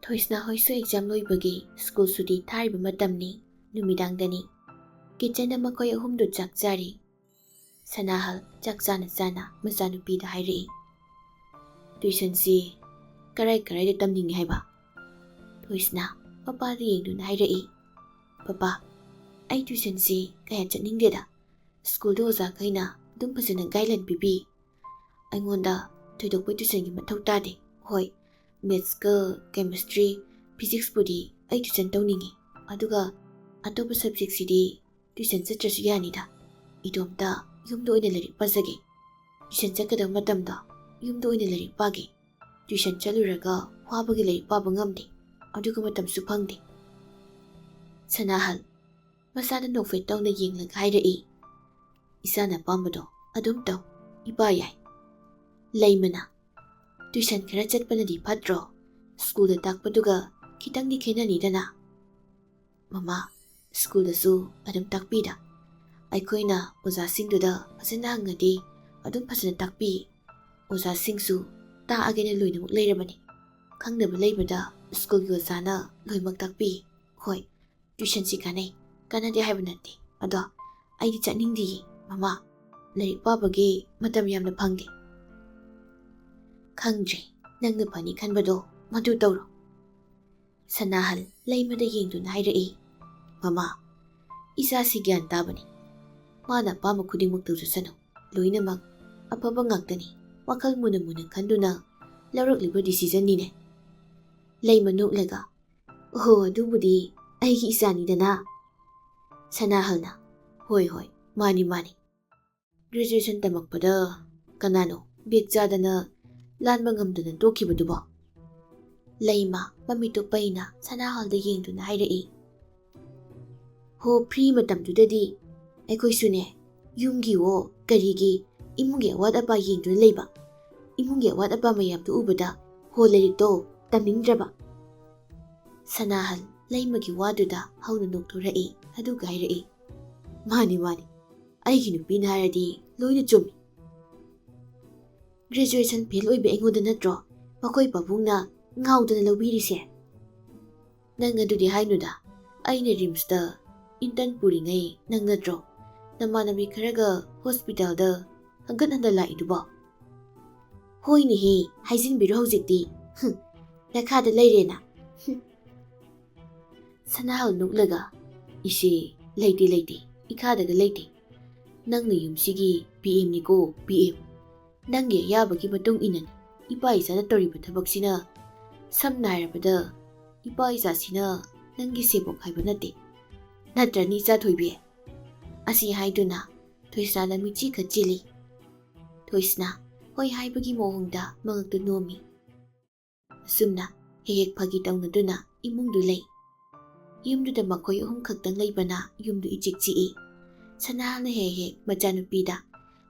ꯊꯣꯏꯁꯅꯥ ꯍꯣꯏꯁꯨ ꯑꯦꯛꯖꯥꯝ ꯂꯣꯏꯕꯒꯤ ꯁ꯭ꯀꯨꯜ ꯁꯨꯇꯤ ꯊꯥꯔꯤꯕ ꯃꯇꯝꯅꯤ, ꯅꯨꯃꯤꯗꯥꯡꯗꯅꯤ꯫ ꯀꯤꯆꯟꯗ ꯃꯈꯣꯏ ꯑꯍꯨꯝꯗꯨ ꯆꯥꯛ ꯆꯥꯔꯤ꯫ ꯁꯅꯥꯍꯜ ꯆꯥꯛ ꯆꯥꯅ ꯆꯥꯅ ꯃꯆꯥꯅꯨꯄꯤꯗ ꯍꯥꯏꯔꯛꯏ, ꯇ꯭ꯌꯨꯁꯟꯁꯤ ꯀꯔꯥꯏꯗ ꯇꯝꯅꯤꯡꯉꯤ ꯍꯥꯏꯕ? ꯊꯣꯏꯁꯅꯥ ꯄꯄꯥꯗ ꯌꯦꯡꯗꯨꯅ ꯍꯥꯏꯔꯛꯏ, ꯄꯄꯥ, ꯑꯩ ꯇ꯭ꯌꯨꯁꯟꯁꯤ ꯀꯌꯥ ꯆꯠꯅꯤꯡꯗꯦꯗ꯫ ꯁ꯭ꯀꯨꯜꯗ ꯑꯣꯖꯥꯈꯩꯅ ꯑꯗꯨꯝ ꯐꯖꯅ ꯒꯥꯏꯗꯂꯥꯏꯟ ꯄꯤꯕꯤ꯫ ꯑꯩꯉꯣꯟꯗ ꯊꯣꯏꯗꯣꯛꯄ ꯇ꯭ꯌꯨꯁꯟꯒꯤ ꯃꯊꯧ ꯇꯥꯗꯦ꯫ ꯍꯣꯏ, ꯃꯦꯠꯁꯀ ꯀꯦꯃꯤꯁꯇ꯭ꯔꯤ, ꯐꯤꯖꯤꯛꯁꯄꯨꯗꯤ ꯑꯩ ꯇ꯭ꯌꯨꯁꯟ ꯇꯧꯅꯤꯡꯉꯤ, ꯑꯗꯨꯒ ꯑꯇꯣꯞꯄ ꯁꯕꯖꯦꯛꯁꯤꯗꯤ ꯇ꯭ꯌꯨꯁꯟ ꯆꯠꯇ꯭ꯔꯁꯨ ꯌꯥꯅꯤꯗ꯫ ꯏꯇꯣꯝꯇ ꯌꯨꯝꯗ ꯑꯣꯏꯅ ꯂꯥꯏꯔꯤꯛ ꯄꯥꯖꯒꯦ꯫ ꯇ꯭ꯌꯨꯁꯟ ꯆꯠꯀꯗꯕ ꯃꯇꯝꯗ ꯌꯨꯝꯗ ꯑꯣꯏꯅ ꯂꯥꯏꯔꯤꯛ ꯄꯥꯒꯦ꯫ ꯇ꯭ꯌꯨꯁꯟ ꯆꯠꯂꯨꯔꯒ ꯋꯥꯕꯒꯤ ꯂꯥꯏꯔꯤꯛ ꯄꯥꯕ ꯉꯝꯗꯦ, ꯑꯗꯨꯒ ꯃꯇꯝꯁꯨ ꯐꯪꯗꯦ꯫ ꯁꯅꯥꯍꯜ ꯃꯁꯥꯗ ꯅꯣꯛꯐꯦꯠ ꯇꯧꯅ ꯌꯦꯡꯂꯒ ꯍꯥꯏꯔꯛꯏ, ꯏꯆꯥꯅ ꯑꯄꯥꯝꯕꯗꯣ ꯑꯗꯨꯝ ꯇꯧ, ꯏꯄꯥ ꯌꯥꯏ꯫ ꯂꯩꯃꯅ ꯇ꯭ꯌꯨꯁꯟ ꯈꯔ ꯆꯠꯄꯅꯗꯤ ꯐꯠꯇ꯭ꯔꯣ? ꯁ꯭ꯀꯨꯜꯗ ꯇꯥꯛꯄꯗꯨꯒ ꯈꯤꯇꯪꯗꯤ ꯈꯦꯠꯅꯅꯤꯗꯅ꯫ ꯃꯃꯥ, ꯁ꯭ꯀꯨꯜꯗꯁꯨ ꯑꯗꯨꯝ ꯇꯥꯛꯄꯤꯗ꯫ ꯑꯩꯈꯣꯏꯅ ꯑꯣꯖꯥꯁꯤꯡꯗꯨꯗ ꯐꯖꯅ ꯍꯪꯉꯗꯤ ꯑꯗꯨꯝ ꯐꯖꯅ ꯇꯥꯛꯄꯤ꯫ ꯑꯣꯖꯥꯁꯤꯡꯁꯨ ꯇꯥꯛꯑꯒꯦꯅ ꯂꯣꯏꯅꯃꯛ ꯂꯩꯔꯕꯅꯤ꯫ ꯈꯪꯗꯕ ꯂꯩꯕꯗ ꯁ꯭ꯀꯨꯜꯒꯤ ꯑꯣꯖꯥꯅ ꯂꯣꯏꯅꯃꯛ ꯇꯥꯛꯄꯤ꯫ ꯍꯣꯏ, ꯇ꯭ꯌꯨꯁꯟꯁꯤ ꯀꯥꯟꯅꯗꯦ ꯍꯥꯏꯕ ꯅꯠꯇꯦ, ꯑꯗꯣ ꯑꯩꯗꯤ ꯆꯠꯅꯤꯡꯗꯤꯌꯦ ꯃꯃꯥ꯫ ꯂꯥꯏꯔꯤꯛ ꯄꯥꯕꯒꯤ ꯃꯇꯝ ꯌꯥꯝꯅ ꯐꯪꯗꯦ꯫ ꯈꯪꯗ꯭ꯔꯦ, ꯅꯪꯅ ꯐꯅꯤ ꯈꯟꯕꯗꯣ ꯃꯗꯨ ꯇꯧꯔꯣ꯫ ꯁꯅꯥꯍꯜ ꯂꯩꯃꯗ ꯌꯦꯡꯗꯨꯅ ꯍꯥꯏꯔꯛꯏ, ꯃꯃꯥ, ꯏꯆꯥꯁꯤ ꯒ꯭ꯌꯥꯟ ꯇꯥꯕꯅꯤ꯫ ꯃꯥꯅ ꯑꯄꯥꯝꯕ ꯈꯨꯗꯤꯡꯃꯛ ꯇꯧꯖꯁꯅꯨ, ꯂꯣꯏꯅꯃꯛ ꯑꯐꯕ ꯉꯥꯛꯇꯅꯤ꯫ ꯋꯥꯈꯜ ꯃꯨꯟꯅ ꯈꯟꯗꯨꯅ ꯂꯧꯔꯛꯂꯤꯕ ꯗꯤꯁꯤꯖꯟꯅꯤꯅꯦ꯫ ꯂꯩꯃ ꯅꯣꯛꯂꯒ, ꯑꯣꯍꯣ, ꯑꯗꯨꯕꯨꯗꯤ ꯑꯩꯒꯤ ꯏꯆꯥꯅꯤꯗꯅ꯫ ꯁꯅꯥꯍꯜꯅ, ꯍꯣꯏ, ꯃꯥꯅꯤ꯫ ꯒ꯭ꯔꯦꯖꯨꯑꯦꯁꯟ ꯇꯝꯃꯛꯄꯗ ꯀꯅꯥꯅꯣ ꯕꯦꯛ ꯆꯥꯗꯅ ꯂꯥꯟꯕ ꯉꯝꯗꯅ ꯇꯣꯛꯈꯤꯕꯗꯨꯕꯣ? ꯂꯩꯃ ꯃꯃꯤꯠꯇꯨ ꯄꯩꯅ ꯁꯅꯥꯍꯜꯗ ꯌꯦꯡꯗꯨꯅ ꯍꯥꯏꯔꯛꯏ, ꯍꯣ, ꯐ꯭ꯔꯤ ꯃꯇꯝꯗꯨꯗꯗꯤ ꯑꯩꯈꯣꯏꯁꯨꯅꯦ, ꯌꯨꯝꯒꯤꯋꯣ ꯀꯔꯤꯒꯤ ꯏꯃꯨꯡꯒꯤ ꯑꯋꯥꯠ ꯑꯄꯥ ꯌꯦꯡꯗꯨꯅ ꯂꯩꯕ꯫ ꯏꯃꯨꯡꯒꯤ ꯑꯋꯥꯠ ꯑꯄꯥ ꯃꯌꯥꯝꯗꯨ ꯎꯕꯗ ꯂꯥꯏꯔꯤꯛꯇꯣ ꯇꯝꯅꯤꯡꯗ꯭ꯔꯕ꯫ ꯁꯅꯥꯍꯜ ꯂꯩꯃꯒꯤ ꯋꯥꯗꯨꯗ ꯍꯧꯅ ꯅꯣꯛꯊꯣꯔꯛꯏ, ꯑꯗꯨꯒ ꯍꯥꯏꯔꯛꯏ, ꯃꯥꯅꯤ, ꯑꯩꯒꯤ ꯅꯨꯄꯤꯅ ꯍꯥꯏꯔꯗꯤ ꯂꯣꯏꯅ ꯆꯨꯝꯃꯤ꯫ ꯒ꯭ꯔꯦꯖꯨꯑꯦꯁꯟ ꯐꯦꯜ ꯑꯣꯏꯕ ꯑꯩꯉꯣꯟꯗ ꯅꯠꯇ꯭ꯔꯣ ꯃꯈꯣꯏ ꯄꯥꯕꯨꯡꯅ ꯉꯥꯎꯗꯅ ꯂꯧꯕꯤꯔꯤꯁꯦ? ꯅꯪ ꯑꯗꯨꯗꯤ ꯍꯥꯏꯅꯨꯗ꯫ ꯑꯩꯅ ꯔꯤꯝꯁꯇ ꯏꯟꯇꯔꯟ ꯄꯨꯔꯤꯉꯩ ꯅꯪ ꯅꯠꯇ꯭ꯔꯣ ꯅꯃꯥꯟꯅꯕꯤ ꯈꯔꯒ ꯍꯣꯁꯄꯤꯇꯥꯜꯗ ꯍꯟꯒꯠ ꯍꯟꯗ ꯂꯥꯛꯏꯗꯨꯕꯣ? ꯍꯣꯏꯅꯦꯍꯦ, ꯍꯥꯏꯖꯤꯟꯕꯤꯔꯣ ꯍꯧꯖꯤꯛꯇꯤ, ꯅꯈꯥꯗ ꯂꯩꯔꯦꯅ꯫ ꯁꯅꯥꯍꯜ ꯅꯣꯛꯂꯒ, ꯏꯆꯦ, ꯂꯩꯇꯦ, ꯏꯈꯥꯗꯒ ꯂꯩꯇꯦ꯫ ꯅꯪꯅ ꯌꯨꯝꯁꯤꯒꯤ PM ꯅꯤꯀꯣ, PM꯫ ꯅꯪꯒꯤ ꯑꯌꯥꯕꯒꯤ ꯃꯇꯨꯡ ꯏꯟꯅꯅꯤ ꯏꯄꯥ ꯏꯆꯥꯅ ꯇꯧꯔꯤꯕ ꯊꯕꯛꯁꯤꯅ꯫ ꯁꯝꯅ ꯍꯥꯏꯔꯕꯗ ꯏꯄꯥ ꯏꯆꯥꯁꯤꯅ ꯅꯪꯒꯤ ꯁꯦꯕꯣꯛ ꯍꯥꯏꯕ ꯅꯠꯇꯦ, ꯅꯠꯇ꯭ꯔꯅꯤ ꯏꯆꯥ ꯊꯣꯏꯕꯤ? ꯑꯁꯤ ꯍꯥꯏꯗꯨꯅ ꯊꯣꯏꯁꯅꯥꯅ ꯃꯤꯠꯆꯤ ꯈꯠꯆꯤꯜꯂꯤ꯫ ꯊꯣꯏꯁꯅꯥ ꯍꯣꯏ ꯍꯥꯏꯕꯒꯤ ꯃꯑꯣꯡꯗ ꯃꯉꯛꯇꯨ ꯅꯣꯝꯃꯤ꯫ ꯑꯁꯨꯝꯅ ꯍꯦꯛ ꯐꯥꯒꯤ ꯇꯧꯅꯗꯨꯅ ꯏꯃꯨꯡꯗꯨ ꯂꯩ꯫ ꯌꯨꯝꯗꯨꯗ ꯃꯈꯣꯏ ꯑꯍꯨꯝ ꯈꯛꯇꯪ ꯂꯩꯕꯅ ꯌꯨꯝꯗꯨ ꯏꯆꯤꯛ ꯆꯤꯛꯏ꯫ ꯁꯅꯥꯍꯜꯅ ꯍꯦꯛ ꯃꯆꯥꯅꯨꯄꯤꯗ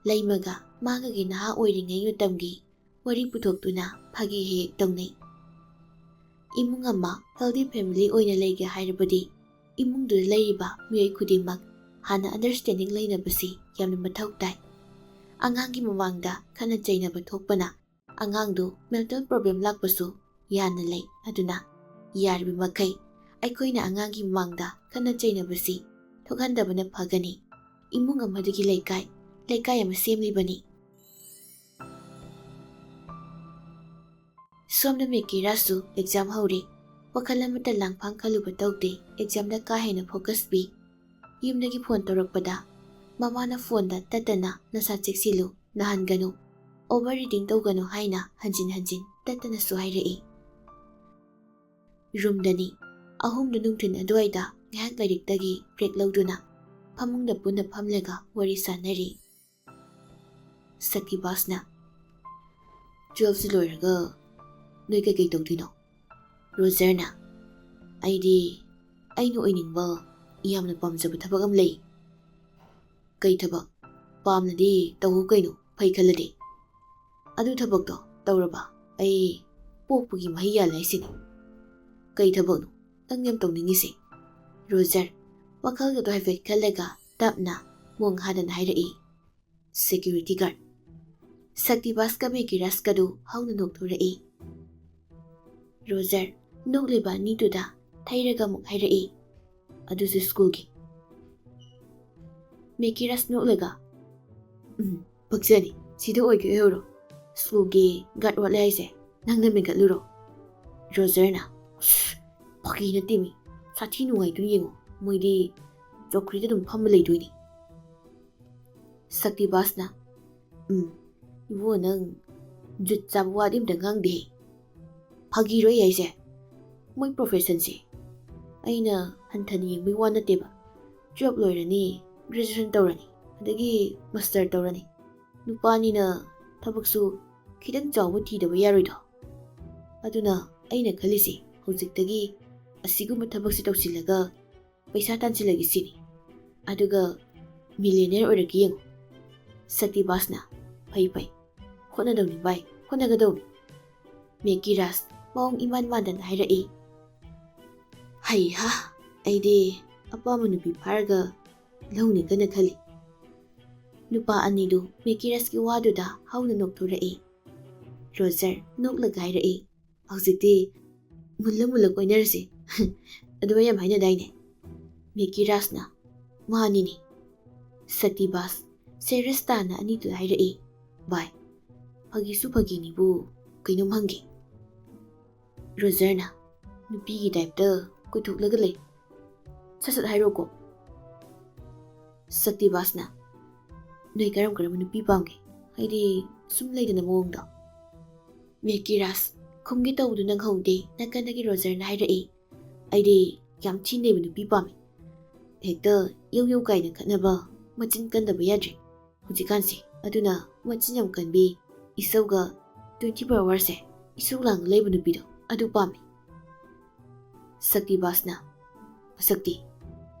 ꯂꯩꯃꯒ ꯃꯥꯒꯒꯤ ꯅꯍꯥ ꯑꯣꯏꯔꯤꯉꯩ ꯃꯇꯝꯒꯤ ꯋꯥꯔꯤ ꯄꯨꯊꯣꯛꯇꯨꯅ ꯐꯥꯒꯤ ꯍꯦꯛ ꯇꯧꯅꯩ꯫ ꯏꯃꯨꯡ ꯑꯃ ꯍꯦꯜꯗꯤ ꯐꯦꯃꯤꯂꯤ ꯑꯣꯏꯅ ꯂꯩꯒꯦ ꯍꯥꯏꯔꯕꯗꯤ ꯏꯃꯨꯡꯗꯨꯗ ꯂꯩꯔꯤꯕ ꯃꯤꯑꯣꯏ ꯈꯨꯗꯤꯡꯃꯛ ꯍꯥꯟꯅ ꯑꯟꯗꯔꯁꯇꯦꯟꯗꯤꯡ ꯂꯩꯅꯕꯁꯤ ꯌꯥꯝꯅ ꯃꯊꯧ ꯇꯥꯏ꯫ ꯑꯉꯥꯡꯒꯤ ꯃꯃꯥꯡꯗ ꯈꯠꯅ ꯆꯩꯅꯕ ꯊꯣꯛꯄꯅ ꯑꯉꯥꯡꯗꯨ ꯃꯦꯟꯇꯦꯜ ꯄ꯭ꯔꯣꯕ꯭ꯂꯦꯝ ꯂꯥꯛꯄꯁꯨ ꯌꯥꯝꯅ ꯂꯩ꯫ ꯑꯗꯨꯅ ꯌꯥꯔꯤꯕ ꯃꯈꯩ ꯑꯩꯈꯣꯏꯅ ꯑꯉꯥꯡꯒꯤ ꯃꯃꯥꯡꯗ ꯈꯠꯅ ꯆꯩꯅꯕꯁꯤ ꯊꯣꯛꯍꯟꯗꯕꯅ ꯐꯒꯅꯤ꯫ ꯏꯃꯨꯡ ꯑꯃꯗꯒꯤ ꯂꯩꯀꯥꯏ ꯑꯃ ꯁꯦꯝꯂꯤꯕꯅꯤ꯫ ꯁꯣꯝꯗ ꯃꯦꯀꯤꯔꯥꯁꯨ ꯑꯦꯛꯖꯥꯝ ꯍꯧꯔꯦ꯫ ꯋꯥꯈꯜ ꯑꯃꯠꯇ ꯂꯥꯡꯐꯥꯡ ꯈꯜꯂꯨꯕ ꯇꯧꯗꯦ, ꯑꯦꯛꯖꯥꯝꯗ ꯀꯥ ꯍꯦꯟꯅ ꯐꯣꯀꯁ ꯄꯤ꯫ ꯌꯨꯝꯗꯒꯤ ꯐꯣꯟ ꯇꯧꯔꯛꯄꯗ ꯃꯃꯥꯅ ꯐꯣꯟꯗ ꯇꯠꯇꯅ ꯅꯁꯥ ꯆꯦꯛꯁꯤꯜꯂꯨ, ꯅꯥꯍꯟꯒꯅꯨ, ꯑꯣꯚꯔ ꯔꯤꯗꯤꯡ ꯇꯧꯒꯅꯨ ꯍꯥꯏꯅ ꯍꯟꯖꯤꯟ ꯇꯠꯇꯅꯁꯨ ꯍꯥꯏꯔꯛꯏ꯫ ꯔꯨꯝꯗꯅꯤ ꯑꯍꯨꯝꯗꯨ ꯅꯨꯡꯊꯤꯜ ꯑꯗꯨꯋꯥꯏꯗ ꯉꯥꯏꯍꯥꯛ ꯂꯥꯏꯔꯤꯛꯇꯒꯤ ꯕ꯭ꯔꯦꯛ ꯂꯧꯗꯨꯅ ꯐꯃꯨꯡꯗ ꯄꯨꯟꯅ ꯐꯝꯂꯒ ꯋꯥꯔꯤ ꯁꯥꯟꯅꯔꯤ꯫ ꯁꯛꯀꯤꯕꯥꯁꯅ, 12ꯁꯤ ꯂꯣꯏꯔꯒ ꯅꯣꯏ ꯀꯩꯀꯩ ꯇꯧꯗꯣꯏꯅꯣ? ꯔꯣꯖꯔꯅ, ꯑꯩꯅ ꯑꯣꯏꯅꯤꯡꯕ ꯌꯥꯝꯅ ꯄꯥꯝꯖꯕ ꯊꯕꯛ ꯑꯃ ꯂꯩ꯫ ꯀꯩ ꯊꯕꯛ? ꯄꯥꯝꯅꯗꯤ ꯇꯧꯍꯧ ꯀꯩꯅꯣ, ꯐꯩ ꯈꯜꯂꯗꯤ꯫ ꯑꯗꯨ ꯊꯕꯛꯇꯣ ꯇꯧꯔꯕ ꯑꯩ ꯄꯣꯛꯄꯒꯤ ꯃꯍꯩ ꯌꯥꯜꯂꯦ ꯍꯥꯏꯁꯤꯅꯤ꯫ ꯀꯩ ꯊꯕꯛꯅꯣ ꯅꯪ ꯌꯥꯝ ꯇꯧꯅꯤꯡꯉꯤꯁꯦ? ꯔꯣꯖꯔ ꯋꯥꯈꯜꯒꯗꯣ ꯍꯥꯏꯐꯦꯠ ꯈꯜꯂꯒ ꯇꯞꯅ ꯃꯣꯡ ꯍꯥꯗꯅ ꯍꯥꯏꯔꯛꯏ, ꯁꯦꯀ꯭ꯌꯨꯔꯤꯇꯤ ꯒꯥꯔꯗ꯫ ꯁꯛꯇꯤꯕꯥꯁꯀ ꯃꯦꯀꯤꯔꯥꯁꯀꯗꯨ ꯍꯧꯅ ꯅꯣꯛꯊꯣꯔꯛꯏ꯫ ꯔꯣꯖꯔ ꯅꯣꯛꯂꯤꯕ ꯑꯅꯤꯗꯨꯗ ꯊꯩꯔꯒ ꯑꯃꯨꯛ ꯍꯥꯏꯔꯛꯏ, ꯑꯗꯨꯁꯨ ꯁ꯭ꯀꯨꯜꯒꯤ꯫ ꯃꯦꯀꯤꯔꯁ ꯅꯣꯛꯂꯒ, ꯄꯛꯆꯅꯤ, ꯁꯤꯗ ꯑꯣꯏꯒꯦ ꯑꯣꯏꯍꯧꯔꯣ, ꯁ꯭ꯀꯨꯜꯒꯤ ꯒꯥꯔꯗ ꯋꯥꯠꯂꯦ ꯍꯥꯏꯁꯦ ꯅꯪꯅ ꯃꯦꯟꯈꯠꯂꯨꯔꯣ꯫ ꯔꯣꯖꯔꯅ, ꯐꯥꯒꯤ ꯅꯠꯇꯦꯃꯤ, ꯁꯥꯊꯤ ꯅꯨꯡꯉꯥꯏꯗꯨꯅ ꯌꯦꯡꯉꯣ, ꯃꯣꯏꯗꯤ ꯆꯧꯀ꯭ꯔꯤꯗ ꯑꯗꯨꯝ ꯐꯝꯃ ꯂꯩꯗꯣꯏꯅꯤ꯫ ꯁꯛꯇꯤꯕꯥꯁꯅ, ꯏꯕꯣ ꯅꯪ ꯖꯨꯠ ꯆꯥꯕ ꯋꯥꯗꯤ ꯑꯝꯇ ꯉꯥꯡꯗꯦꯍꯦ, ꯐꯥꯒꯤꯔꯣ ꯑꯩ ꯍꯥꯏꯁꯦ, ꯃꯣꯏ ꯄ꯭ꯔꯣꯐꯦꯁꯟꯁꯦ ꯑꯩꯅ ꯍꯟꯊꯅ ꯌꯦꯡꯕꯩ ꯋꯥ ꯅꯠꯇꯦꯕ, 12 ꯂꯣꯏꯔꯅꯤ, ꯒ꯭ꯔꯦꯖꯨꯑꯦꯁꯟ ꯇꯧꯔꯅꯤ, ꯑꯗꯒꯤ ꯃꯥꯁꯇꯔ ꯇꯧꯔꯅꯤ, ꯅꯨꯄꯥꯅꯤꯅ ꯊꯕꯛꯁꯨ ꯈꯤꯇꯪ ꯆꯥꯎꯕ ꯊꯤꯗꯕ ꯌꯥꯔꯣꯏꯗꯣ, ꯑꯗꯨꯅ ꯑꯩꯅ ꯈꯜꯂꯤꯁꯦ ꯍꯧꯖꯤꯛꯇꯒꯤ ꯑꯁꯤꯒꯨꯝꯕ ꯊꯕꯛꯁꯦ ꯇꯧꯁꯤꯜꯂꯒ ꯄꯩꯁꯥ ꯇꯥꯟꯁꯤꯜꯂꯒꯦ ꯁꯤꯅꯤ, ꯑꯗꯨꯒ ꯃꯤꯂꯤꯌꯅꯤꯌꯔ ꯑꯣꯏꯔꯛꯀꯦ ꯌꯦꯡꯉꯣ꯫ ꯁꯛꯇꯤꯕꯥꯁꯅ, ꯐꯩ ꯐꯩ, ꯍꯣꯠꯅꯗꯧꯅꯤ ꯚꯥꯏ, ꯍꯣꯠꯅꯒꯗꯧꯅꯤ꯫ ꯃꯦꯀꯤꯔꯥꯁ ꯃꯑꯣꯡ ꯏꯃꯥꯟ ꯃꯥꯟꯗꯅ ꯍꯥꯏꯔꯛꯏ, ꯍꯩꯍꯥ, ꯑꯩꯗꯤ ꯑꯄꯥꯝꯕ ꯅꯨꯄꯤ ꯐꯥꯔꯒ ꯂꯧꯅꯤ ꯀꯟꯅ ꯈꯜꯂꯤ꯫ ꯅꯨꯄꯥ ꯑꯅꯤꯗꯨ ꯃꯦꯀꯤꯔꯁꯀꯤ ꯋꯥꯗꯨꯗ ꯍꯧꯅ ꯅꯣꯛꯊꯣꯔꯛꯏ꯫ ꯔꯣꯖꯔ ꯅꯣꯛꯂꯒ ꯍꯥꯏꯔꯛꯏ, ꯍꯧꯖꯤꯛꯇꯤ ꯃꯨꯜꯂ ꯃꯨꯜꯂ ꯀꯣꯏꯅꯔꯁꯤ, ꯑꯗꯨꯃꯥꯏ ꯌꯥꯝ ꯍꯥꯏꯅꯗꯥꯏꯅꯦ꯫ ꯃꯦꯀꯤꯔꯥꯁꯅ, ꯃꯥꯅꯤꯅꯦ꯫ ꯁꯛꯇꯤꯕꯥꯁ ꯁꯦꯔꯤꯌꯁ ꯇꯥꯅ ꯑꯅꯤꯗꯨꯗ ꯍꯥꯏꯔꯛꯏ, ꯚꯥꯏ, ꯐꯥꯒꯤꯁꯨ ꯐꯥꯒꯤꯅꯤꯕꯨ ꯀꯩꯅꯣꯝ ꯍꯪꯒꯦ꯫ ꯔꯣꯖꯔꯅ, ꯅꯨꯄꯤꯒꯤ ꯇꯥꯏꯞꯇ ꯀꯣꯏꯊꯣꯛꯂꯒ ꯂꯩ, ꯁꯠ ꯁꯠ ꯍꯥꯏꯔꯣꯀꯣ꯫ ꯁꯛꯇꯤꯕꯥꯁꯅ, ꯅꯣꯏ ꯀꯔꯝ ꯀꯔꯝꯕ ꯅꯨꯄꯤ ꯄꯥꯝꯒꯦ, ꯍꯥꯏꯗꯤ ꯁꯨꯝ ꯂꯩꯗꯅ ꯃꯑꯣꯡꯗꯣ꯫ ꯃꯦꯀꯤꯔꯥꯁ ꯈꯨꯝꯒꯦ ꯇꯧꯕꯗꯨ ꯅꯪꯍꯧꯗꯦ ꯅꯥꯀꯟꯗꯒꯤ ꯔꯣꯖꯔꯅ ꯍꯥꯏꯔꯛꯏ, ꯑꯩꯗꯤ ꯌꯥꯝ ꯊꯤ ꯅꯩꯕ ꯅꯨꯄꯤ ꯄꯥꯝꯃꯤ, ꯍꯦꯛꯇ ꯌꯧ ꯌꯧ ꯀꯥꯏꯅ ꯈꯠꯅꯕ ꯃꯆꯤꯟ ꯀꯟꯗꯕ ꯌꯥꯗ꯭ꯔꯤ ꯍꯧꯖꯤꯛꯀꯥꯟꯁꯦ, ꯑꯗꯨꯅ ꯃꯆꯤꯟ ꯌꯥꯝ ꯀꯟꯕꯤ, ꯏꯁꯧꯒ 24 ꯑꯋꯥꯔꯁꯦ ꯏꯁꯧ ꯂꯥꯡꯒ ꯂꯩꯕ ꯅꯨꯄꯤꯗꯣ ꯑꯗꯨ ꯄꯥꯝꯃꯤ꯫ ꯁꯛꯇꯤꯕꯥꯁꯅ, ꯃꯁꯛꯇꯤ?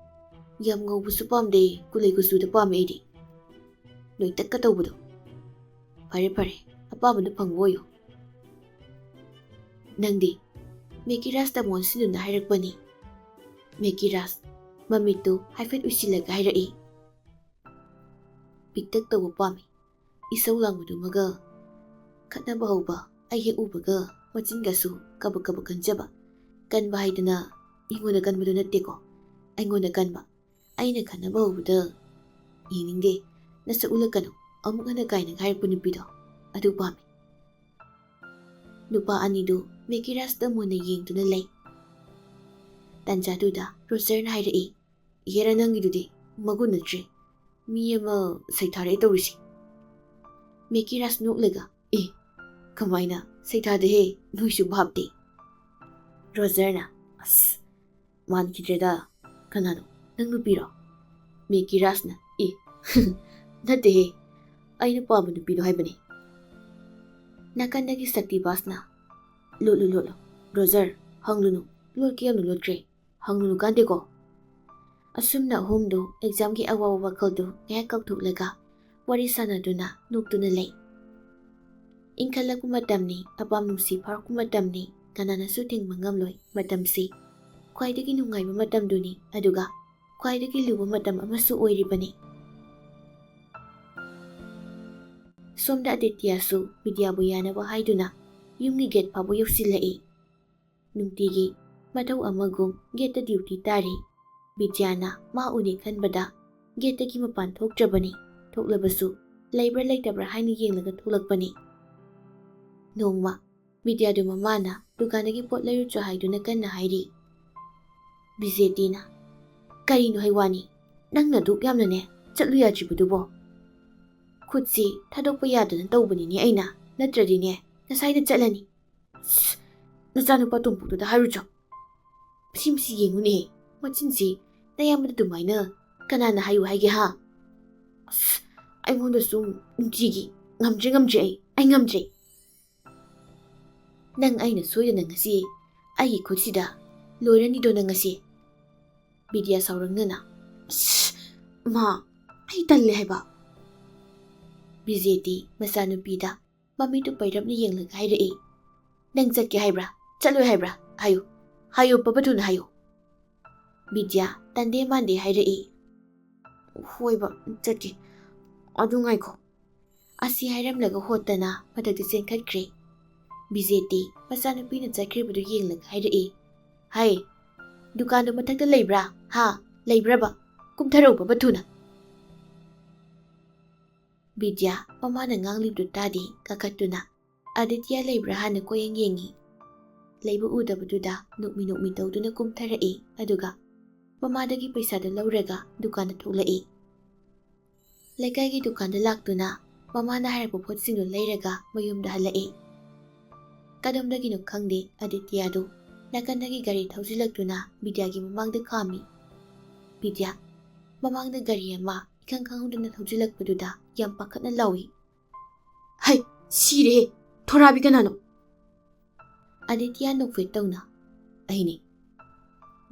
ꯌꯥꯝ ꯉꯧꯕꯁꯨ ꯄꯥꯝꯗꯦ, ꯀꯨꯂꯩ ꯀꯨꯆꯨꯗ ꯄꯥꯝꯃꯦ ꯑꯩꯗꯤ, ꯅꯣꯏꯇꯛꯀ ꯇꯧꯕꯗꯣ꯫ ꯐꯔꯦ ꯐꯔꯦ, ꯑꯄꯥꯝꯕꯗꯨ ꯐꯪꯕ ꯑꯣꯏꯌꯨ꯫ ꯅꯪꯗꯤ? ꯃꯦꯀꯤꯔꯥꯁꯇ ꯃꯣꯟꯁꯤꯟꯗꯨꯅ ꯍꯥꯏꯔꯛꯄꯅꯤ꯫ ꯃꯦꯀꯤꯔꯥꯁ ꯃꯃꯤꯠꯇꯨ ꯍꯥꯏꯐꯦꯠ ꯎꯏꯁꯤꯜꯂꯒ ꯍꯥꯏꯔꯛꯏ, ꯄꯤꯛꯇꯛ ꯇꯧꯕ ꯄꯥꯝꯃꯤ, ꯏꯁꯧ ꯂꯥꯡꯕꯗꯨꯃꯒ, ꯈꯠꯅꯕ ꯍꯧꯕ ꯑꯩ ꯍꯦꯛ ꯎꯕꯒ ꯃꯆꯤꯟꯒꯁꯨ ꯀꯕꯛ ꯀꯕꯛ ꯀꯟꯖꯕ, ꯀꯟꯕ ꯍꯥꯏꯗꯅ ꯃꯤꯉꯣꯟꯗ ꯀꯟꯕꯗꯨ ꯅꯠꯇꯦꯀꯣ, ꯑꯩꯉꯣꯟꯗ ꯀꯟꯕ, ꯑꯩꯅ ꯈꯠꯅꯕ ꯍꯧꯕꯗ ꯌꯦꯡꯅꯤꯡꯗꯦ, ꯅꯁꯛ ꯎꯠꯂꯛꯀꯅꯨ, ꯑꯃꯨꯛ ꯍꯟꯅ ꯀꯥꯏꯅ ꯍꯥꯏꯔꯛꯄ ꯅꯨꯄꯤꯗꯣ ꯑꯗꯨ ꯄꯥꯝꯃꯤ꯫ ꯅꯨꯄꯥ ꯑꯅꯤꯗꯨ ꯃꯦꯀꯤꯔꯥꯁꯇ ꯃꯨꯟꯅ ꯌꯦꯡꯗꯨꯅ ꯂꯩ꯫ ꯇꯥꯟꯖꯥꯗꯨꯗ ꯔꯣꯖꯔꯅ ꯍꯥꯏꯔꯛꯏ, ꯌꯦꯔ ꯅꯪꯒꯤꯗꯨꯗꯤ ꯃꯒꯨꯟ ꯅꯠꯇ꯭ꯔꯦ, ꯃꯤ ꯑꯃ ꯁꯩꯊꯥꯔꯛꯑꯦ ꯇꯧꯔꯤꯁꯤ꯫ ꯃꯦꯀꯤꯔꯥꯁ ꯅꯣꯛꯂꯒ, ꯀꯃꯥꯏꯅ ꯁꯩꯊꯥꯗꯦꯍꯦ, ꯅꯣꯏꯁꯨ ꯚꯥꯞꯇꯦ꯫ ꯔꯣꯖꯔꯅ, ꯑꯁ ꯃꯥꯟꯈꯤꯗ꯭ꯔꯦꯗ, ꯀꯅꯥꯅꯣ, ꯅꯪ ꯅꯨꯄꯤꯔꯣ? ꯃꯦꯀꯤꯔꯥꯁꯅ, ꯅꯠꯇꯦꯍꯦ, ꯑꯩꯅ ꯄꯥꯝꯕ ꯅꯨꯄꯤꯗꯣ ꯍꯥꯏꯕꯅꯤ꯫ ꯅꯥꯀꯟꯗꯒꯤ ꯁꯛꯇꯤꯕꯥꯁꯅ, ꯂꯣꯠꯂꯨ ꯂꯣꯠꯂꯨ, ꯔꯣꯖꯔ ꯍꯪꯂꯨꯅꯨ, ꯂꯣꯠꯀꯦ ꯌꯥꯝꯅ ꯂꯣꯠꯈ꯭ꯔꯦ, ꯍꯪꯂꯨꯅꯨ ꯀꯥꯟꯗꯦꯀꯣ꯫ ꯑꯁꯨꯝꯅ ꯑꯍꯨꯝꯗꯨ ꯑꯦꯛꯖꯥꯝꯒꯤ ꯑꯋꯥꯕ ꯋꯥꯈꯜꯗꯨ ꯉꯥꯏꯍꯥꯛ ꯀꯥꯎꯊꯣꯛꯂꯒ ꯋꯥꯔꯤ ꯁꯥꯟꯅꯗꯨꯅ ꯅꯣꯛꯇꯨꯅ ꯂꯩ꯫ ꯏꯟꯈꯠꯂꯛꯄ ꯃꯇꯝꯅꯤ, ꯑꯄꯥꯝ ꯅꯨꯡꯁꯤ ꯐꯥꯎꯔꯛꯄ ꯃꯇꯝꯅꯤ, ꯀꯅꯥꯅꯁꯨ ꯊꯤꯡꯕ ꯉꯝꯂꯣꯏ, ꯃꯇꯝꯁꯤ ꯈ꯭ꯋꯥꯏꯗꯒꯤ ꯅꯨꯡꯉꯥꯏꯕ ꯃꯇꯝꯗꯨꯅꯤ, ꯑꯗꯨꯒ ꯈ꯭ꯋꯥꯏꯗꯒꯤ ꯂꯨꯕ ꯃꯇꯝ ꯑꯃꯁꯨ ꯑꯣꯏꯔꯤꯕꯅꯤ꯫ ꯁꯣꯝꯗ ꯑꯗꯤꯇ꯭ꯌꯥꯁꯨ ꯕꯤꯗ꯭ꯌꯥꯕꯨ ꯌꯥꯅꯕ ꯍꯥꯏꯗꯨꯅ ꯌꯨꯝꯒꯤ ꯒꯦꯠ ꯐꯥꯎꯕ ꯌꯧꯁꯤꯜꯂꯛꯏ꯫ ꯅꯨꯡꯇꯤꯒꯤ ꯃꯊꯧ ꯑꯃꯒꯨꯝ ꯒꯦꯠꯇ ꯗ꯭ꯌꯨꯇꯤ ꯇꯥꯔꯤ꯫ ꯕꯤꯗ꯭ꯌꯥꯅ ꯃꯥ ꯎꯅꯤ ꯈꯟꯕꯗ ꯒꯦꯠꯇꯒꯤ ꯃꯄꯥꯟ ꯊꯣꯛꯇ꯭ꯔꯕꯅꯤ, ꯊꯣꯛꯂꯕꯁꯨ ꯂꯩꯕ꯭ꯔꯥ ꯂꯩꯇꯕ꯭ꯔꯥ ꯍꯥꯏꯅ ꯌꯦꯡꯂꯒ ꯊꯣꯛꯂꯛꯄꯅꯤ꯫ ꯅꯣꯡꯃ ꯕꯤꯗ꯭ꯌꯥꯗꯨ ꯃꯃꯥꯅ ꯗꯨꯀꯥꯟꯗꯒꯤ ꯄꯣꯠ ꯂꯩꯔꯨꯆꯣ ꯍꯥꯏꯗꯨꯅ ꯀꯟꯅ ꯍꯥꯏꯔꯤ꯫ ꯕꯤꯖꯦꯇꯤꯅ, ꯀꯔꯤꯅꯣ ꯍꯩꯋꯥꯅꯤ, ꯅꯪꯅ ꯑꯗꯨꯛ ꯌꯥꯝꯅꯅꯦ ꯆꯠꯂꯨ ꯌꯥꯗ꯭ꯔꯤꯕꯗꯨꯕꯣ? ꯈꯨꯠꯁꯤ ꯊꯥꯗꯣꯛꯄ ꯌꯥꯗꯅ ꯇꯧꯕꯅꯤꯅꯦ ꯑꯩꯅ, ꯅꯠꯇ꯭ꯔꯗꯤꯅꯦ ꯉꯁꯥꯏꯗ ꯆꯠꯂꯅꯤ꯫ ꯅꯆꯥꯅꯨꯄꯥ ꯇꯣꯝꯄꯣꯛꯇꯨꯗ ꯍꯥꯏꯔꯨꯆꯣ, ꯃꯁꯤ ꯌꯦꯡꯉꯨꯅꯦ, ꯃꯆꯤꯟꯁꯤ ꯅꯌꯥꯝꯕꯗ ꯑꯗꯨꯃꯥꯏꯅ ꯀꯅꯥꯅ ꯍꯥꯏꯌꯨ ꯍꯥꯏꯒꯦ ꯍꯥ? ꯑꯩꯉꯣꯟꯗꯁꯨ ꯅꯨꯡꯇꯤꯒꯤ ꯉꯝꯗ꯭ꯔꯦ ꯑꯩ ꯉꯝꯗ꯭ꯔꯦ꯫ ꯅꯪ ꯑꯩꯅ ꯁꯣꯏꯗꯅ ꯉꯁꯤ ꯑꯩꯒꯤ ꯈꯨꯠꯁꯤꯗ ꯂꯣꯏꯔꯅꯤꯗꯣ ꯅꯪ ꯉꯁꯤ꯫ ꯕꯤꯗ꯭ꯌꯥ ꯁꯥꯎꯔꯪꯅꯅ, ꯃꯥ, ꯑꯩ ꯇꯜꯂꯦ ꯍꯥꯏꯕ꯫ ꯕꯤꯖꯦꯇꯤ ꯃꯆꯥꯅꯨꯄꯤꯗ ꯃꯃꯤꯠꯇꯨ ꯄꯩꯔꯞꯅ ꯌꯦꯡꯂꯒ ꯍꯥꯏꯔꯛꯏ, ꯅꯪ ꯆꯠꯀꯦ ꯍꯥꯏꯕ꯭ꯔꯥ, ꯆꯠꯂꯣꯏ ꯍꯥꯏꯕ꯭ꯔꯥ, ꯍꯥꯏꯌꯨ ꯄꯕꯊꯨꯅ ꯍꯥꯏꯌꯨ꯫ ꯕꯤꯗ꯭ꯌꯥ ꯇꯟꯗꯦ ꯃꯥꯟꯗꯦ ꯍꯥꯏꯔꯛꯏ, ꯍꯣꯏꯕ ꯆꯠꯀꯦ, ꯑꯗꯨ ꯉꯥꯏꯈꯣ꯫ ꯑꯁꯤ ꯍꯥꯏꯔꯝꯂꯒ ꯍꯣꯠꯇꯅ ꯃꯊꯛꯇ ꯆꯦꯟꯈꯠꯈ꯭ꯔꯦ꯫ ꯕꯤꯖꯦꯇꯤ ꯃꯆꯥꯅꯨꯄꯤꯅ ꯆꯠꯈ꯭ꯔꯤꯕꯗꯨ ꯌꯦꯡꯂꯒ ꯍꯥꯏꯔꯛꯏ, ꯍꯩ, ꯗꯨꯀꯥꯟꯗꯨ ꯃꯊꯛꯇ ꯂꯩꯕ꯭ꯔꯥ? ꯍꯥ, ꯂꯩꯕ꯭ꯔꯕ? ꯀꯨꯝꯊꯔꯛꯎꯕ ꯊꯨꯅ꯫ ꯕꯤꯗ꯭ꯌꯥ ꯃꯃꯥꯅ ꯉꯥꯡꯂꯤꯕꯗꯨ ꯇꯥꯗꯦ ꯀꯥꯈꯠꯇꯨꯅ ꯑꯗꯤꯇ꯭ꯌ ꯂꯩꯕ꯭ꯔꯥ ꯍꯥꯟꯅ ꯀꯣꯌꯦꯡ ꯌꯦꯡꯉꯤ꯫ ꯂꯩꯕ ꯎꯗꯕꯗꯨꯗ ꯅꯣꯛꯃꯤ ꯇꯧꯗꯨꯅ ꯀꯨꯝꯊꯔꯛꯏ ꯑꯗꯨꯒ ꯃꯃꯥꯗꯒꯤ ꯄꯩꯁꯥꯗꯨ ꯂꯧꯔꯒ ꯗꯨꯀꯥꯟꯗ ꯊꯣꯛꯂꯛꯏ꯫ ꯂꯩꯀꯥꯏꯒꯤ ꯗꯨꯀꯥꯟꯗ ꯂꯥꯛꯇꯨꯅ ꯃꯃꯥꯅ ꯍꯥꯏꯔꯛꯄ ꯄꯣꯠꯁꯤꯡꯗꯨ ꯂꯩꯔꯒ ꯃꯌꯨꯝꯗ ꯍꯜꯂꯛꯏ꯫ ꯀꯗꯣꯝꯗꯒꯤꯅꯣ ꯈꯪꯗꯦ ꯑꯗꯤꯇ꯭ꯌꯗꯨ ꯅꯥꯀꯟꯗꯒꯤ ꯒꯥꯔꯤ ꯊꯧꯖꯤꯜꯂꯛꯇꯨꯅ ꯕꯤꯗ꯭ꯌꯥꯒꯤ ꯃꯃꯥꯡꯗ ꯈꯥꯝꯃꯤ꯫ ꯕꯤꯗ꯭ꯌꯥ ꯃꯃꯥꯡꯗ ꯒꯥꯔꯤ ꯑꯃ ꯏꯈꯪ ꯈꯪꯍꯧꯗꯅ ꯊꯧꯖꯤꯜꯂꯛꯄꯗꯨꯗ ꯌꯥꯝ ꯄꯥꯈꯠꯅ ꯂꯥꯎꯏ, ꯍꯩ, ꯁꯤꯔꯦꯍꯦ, ꯊꯣꯔꯥꯕꯤ ꯀꯅꯥꯅꯣ? ꯑꯗꯤꯇ꯭ꯌ ꯅꯣꯛꯐꯦꯠ ꯇꯧꯅ, ꯑꯩꯅꯦ꯫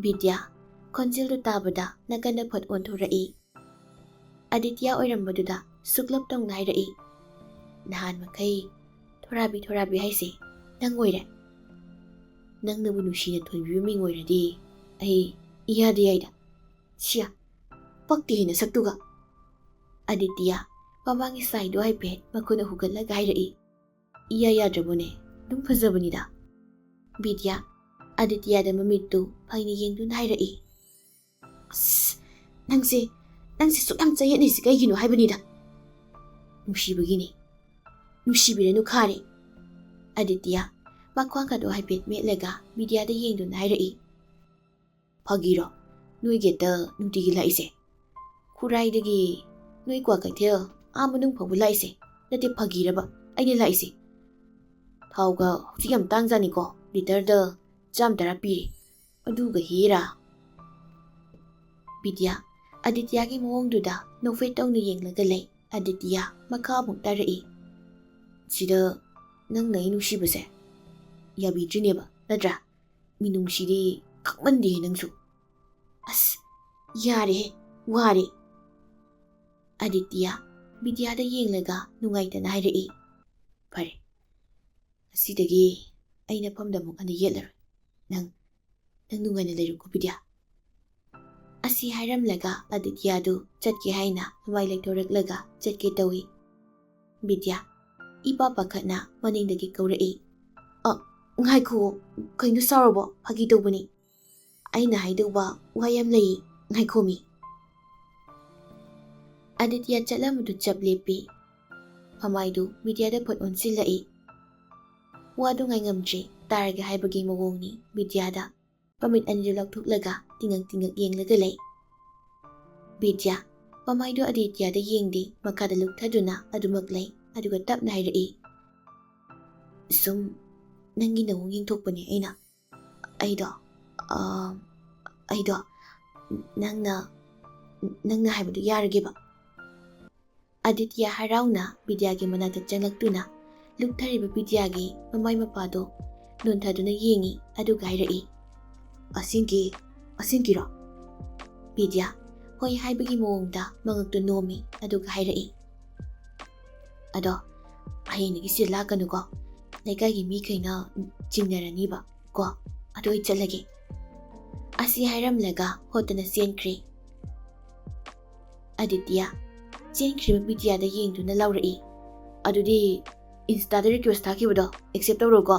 ꯕꯤꯗ꯭ꯌꯥ ꯈꯣꯟꯖꯦꯜꯗꯨ ꯇꯥꯕꯗ ꯅꯥꯀꯟꯗ ꯐꯠ ꯑꯣꯟꯊꯣꯔꯛꯏ꯫ ꯑꯗꯤꯇ꯭ꯌ ꯑꯣꯏꯔꯝꯕꯗꯨꯗ ꯁꯨꯛꯂꯞ ꯇꯧꯅ ꯍꯥꯏꯔꯛꯏ, ꯅꯍꯥꯟ ꯃꯈꯩ ꯊꯣꯔꯥꯕꯤ ꯍꯥꯏꯁꯦ ꯅꯪ ꯑꯣꯏꯔꯦ꯫ ꯅꯪꯅꯕꯨ ꯅꯨꯡꯁꯤꯅ ꯊꯣꯟꯕꯤꯕ ꯃꯤꯡ ꯑꯣꯏꯔꯗꯤ ꯑꯩ ꯏꯌꯥꯗ ꯌꯥꯏꯗ꯫ ꯁꯤꯌꯥ, ꯄꯛꯇꯦꯍꯦ ꯅꯁꯛꯇꯨꯒ꯫ ꯑꯗꯤꯇ꯭ꯌ ꯃꯃꯥꯡꯒꯤ ꯁꯥꯏꯗꯨ ꯍꯥꯏꯐꯦꯠ ꯃꯈꯨꯠꯅ ꯍꯨꯒꯠꯂꯒ ꯍꯥꯏꯔꯛꯏ, ꯏꯌꯥ ꯌꯥꯗ꯭ꯔꯕꯣꯅꯦ, ꯑꯗꯨꯝ ꯐꯖꯕꯅꯤꯗ꯫ ꯕꯤꯗ꯭ꯌꯥ ꯑꯗꯤꯇ꯭ꯌꯗ ꯃꯃꯤꯠꯇꯨ ꯐꯩꯅ ꯌꯦꯡꯗꯨꯅ ꯍꯥꯏꯔꯛꯏ, ꯑꯁ, ꯅꯪꯁꯦ ꯁꯨꯛ ꯌꯥꯝ ꯆꯌꯦꯠꯅꯩꯁꯤ ꯀꯩꯒꯤꯅꯣ ꯍꯥꯏꯕꯅꯤꯗ꯫ ꯅꯨꯡꯁꯤꯕꯒꯤꯅꯤ, ꯅꯨꯡꯁꯤꯕꯤꯔꯅꯨ ꯈꯥꯔꯦ꯫ ꯑꯗꯤꯇ꯭ꯌ ꯃꯈ꯭ꯋꯥꯡꯒꯗꯣ ꯍꯥꯏꯐꯦꯠ ꯃꯦꯠꯂꯒ ꯕꯤꯗ꯭ꯌꯥꯗ ꯌꯦꯡꯗꯨꯅ ꯍꯥꯏꯔꯛꯏ, ꯐꯥꯒꯤꯔꯣ ꯅꯣꯏ ꯒꯦꯠꯇ ꯅꯨꯡꯇꯤꯒꯤ ꯂꯥꯛꯏꯁꯦ? ꯈꯨꯔꯥꯏꯗꯒꯤ ꯅꯣꯏ ꯀ꯭ꯋꯥꯀꯩꯊꯦꯜ ꯃꯅꯨꯡ ꯐꯥꯎꯕ ꯂꯥꯛꯏꯁꯦ ꯅꯠꯇꯦ ꯐꯥꯒꯤꯔꯕ ꯑꯩꯅ ꯂꯥꯛꯏꯁꯦ? ꯊꯥꯎꯒ ꯍꯧꯖꯤꯛ ꯌꯥꯝ ꯇꯥꯡꯖꯥꯅꯤꯀꯣ, ꯂꯤꯇꯔꯗ 110 ꯄꯤꯔꯦ, ꯑꯗꯨꯒ ꯍꯦꯔꯥ꯫ ꯕꯤꯗ꯭ꯌꯥ ꯑꯗꯤꯇ꯭ꯌꯒꯤ ꯃꯑꯣꯡꯗꯨꯗ ꯅꯣꯛꯐꯦꯠ ꯇꯧꯅ ꯌꯦꯡꯂꯒ ꯂꯩ꯫ ꯑꯗꯤꯇ꯭ꯌ ꯃꯈꯥ ꯑꯃꯨꯛ ꯇꯥꯔꯛꯏ, ꯁꯤꯗ ꯅꯪꯅ ꯑꯩ ꯅꯨꯡꯁꯤꯕꯁꯦ ꯌꯥꯕꯤꯗ꯭ꯔꯤꯅꯦꯕ ꯅꯠꯇ꯭ꯔꯥ? ꯃꯤꯅꯨꯡꯁꯤꯗꯤ ꯈꯪꯃꯟꯗꯦꯍꯦ ꯅꯪꯁꯨ꯫ ꯑꯁ, ꯌꯥꯔꯦꯍꯦ, ꯋꯥꯔꯦ꯫ ꯑꯗꯤꯇ꯭ꯌ ꯕꯤꯗ꯭ꯌꯥꯗ ꯌꯦꯡꯂꯒ ꯅꯨꯡꯉꯥꯏꯇꯅ ꯍꯥꯏꯔꯛꯏ, ꯐꯔꯦ, ꯉꯁꯤꯗꯒꯤ ꯑꯩ ꯅꯐꯝꯗ ꯑꯃꯨꯛ ꯍꯟꯅ ꯌꯦꯠꯂꯔꯣꯏ꯫ ꯅꯪ ꯅꯨꯡꯉꯥꯏꯅ ꯂꯩꯔꯣꯀꯣ ꯕꯤꯗ꯭ꯌꯥ꯫ ꯑꯁꯤ ꯍꯥꯏꯔꯝꯂꯒ ꯑꯗꯤꯇ꯭ꯌꯗꯨ ꯆꯠꯀꯦ ꯍꯥꯏꯅ ꯃꯃꯥꯏ ꯂꯩꯊꯣꯔꯛꯂꯒ ꯆꯠꯀꯦ ꯇꯧꯏ꯫ ꯕꯤꯗ꯭ꯌꯥ ꯏꯄꯥ ꯄꯥꯈꯠꯅ ꯃꯅꯤꯡꯗꯒꯤ ꯀꯧꯔꯛꯏ, ꯉꯥꯏꯈꯣ, ꯀꯩꯅꯣ ꯁꯥꯎꯔꯕꯣ? ꯐꯥꯒꯤ ꯇꯧꯕꯅꯤ, ꯑꯩꯅ ꯍꯥꯏꯗꯧꯕ ꯋꯥ ꯌꯥꯝ ꯂꯩꯌꯦ, ꯉꯥꯏꯈꯣꯃꯤ꯫ ꯑꯗꯤꯇ꯭ꯌ ꯆꯠꯂꯝꯕꯗꯨ ꯆꯞ ꯂꯦꯞꯄꯤ꯫ ꯃꯃꯥꯏꯗꯨ ꯕꯤꯗ꯭ꯌꯥꯗ ꯐꯠ ꯑꯣꯟꯁꯤꯜꯂꯛꯏ꯫ ꯋꯥꯗꯨ ꯉꯥꯏꯉꯝꯗ꯭ꯔꯦ, ꯇꯥꯔꯒꯦ ꯍꯥꯏꯕꯒꯤ ꯃꯑꯣꯡꯅꯤ ꯕꯤꯗ꯭ꯌꯥꯗ ꯃꯃꯤꯠ ꯑꯅꯤꯗꯨ ꯂꯧꯊꯣꯛꯂꯒ ꯇꯤꯡꯉꯛ ꯌꯦꯡꯂꯒ ꯂꯩ꯫ ꯕꯤꯗ꯭ꯌꯥ ꯃꯃꯥꯏꯗꯨ ꯑꯗꯤꯇ꯭ꯌꯗ ꯌꯦꯡꯗꯦ, ꯃꯈꯥꯗ ꯂꯨꯞꯊꯗꯨꯅ ꯑꯗꯨꯃꯛ ꯂꯩ ꯑꯗꯨꯒ ꯇꯞꯅ ꯍꯥꯏꯔꯛꯏ, ꯁꯨꯝ ꯅꯪꯒꯤ ꯅꯑꯣꯡ ꯌꯦꯡꯊꯣꯛꯄꯅꯦ ꯑꯩꯅ꯫ ꯑꯩꯗꯣ ꯅꯪꯅ ꯍꯥꯏꯕꯗꯨ ꯌꯥꯔꯒꯦꯕ? ꯑꯗꯤꯇ꯭ꯌ ꯍꯔꯥꯎꯅ ꯕꯤꯗ꯭ꯌꯥꯒꯤ ꯃꯅꯥꯛꯇ ꯆꯪꯂꯛꯇꯨꯅ ꯂꯨꯞꯊꯔꯤꯕ ꯕꯤꯗ꯭ꯌꯥꯒꯤ ꯃꯃꯥꯏ ꯃꯄꯥꯗꯣ ꯅꯣꯟꯊꯗꯨꯅ ꯌꯦꯡꯉꯤ ꯑꯗꯨꯒ ꯍꯥꯏꯔꯛꯏ, ꯑꯁꯦꯡꯀꯤꯔꯣ? ꯕꯤꯗ꯭ꯌꯥ ꯍꯣꯏ ꯍꯥꯏꯕꯒꯤ ꯃꯑꯣꯡꯗ ꯃꯉꯛꯇꯨ ꯅꯣꯝꯃꯤ ꯑꯗꯨꯒ ꯍꯥꯏꯔꯛꯏ, ꯑꯗꯣ ꯍꯌꯦꯡꯗꯒꯤ ꯁꯤꯗ ꯂꯥꯛꯀꯅꯨꯀꯣ, ꯂꯩꯀꯥꯏꯒꯤ ꯃꯤꯈꯩꯅ ꯆꯤꯡꯅꯔꯅꯤꯕ ꯀꯣ, ꯑꯗꯨ ꯑꯩ ꯆꯠꯂꯒꯦ꯫ ꯑꯁꯤ ꯍꯥꯏꯔꯝꯂꯒ ꯍꯣꯠꯇꯅ ꯆꯦꯟꯈ꯭ꯔꯦ꯫ ꯑꯗꯤꯇ꯭ꯌ ꯆꯦꯟꯈ꯭ꯔꯤꯕ ꯕꯤꯗ꯭ꯌꯥꯗ ꯌꯦꯡꯗꯨꯅ ꯂꯥꯎꯔꯛꯏ, ꯑꯗꯨꯗꯤ ꯏꯟꯁꯇꯥꯗ ꯔꯤꯀ꯭ꯋꯦꯁ ꯊꯥꯈꯤꯕꯗꯣ ꯑꯦꯛꯁꯦꯞ ꯇꯧꯔꯣꯀꯣ,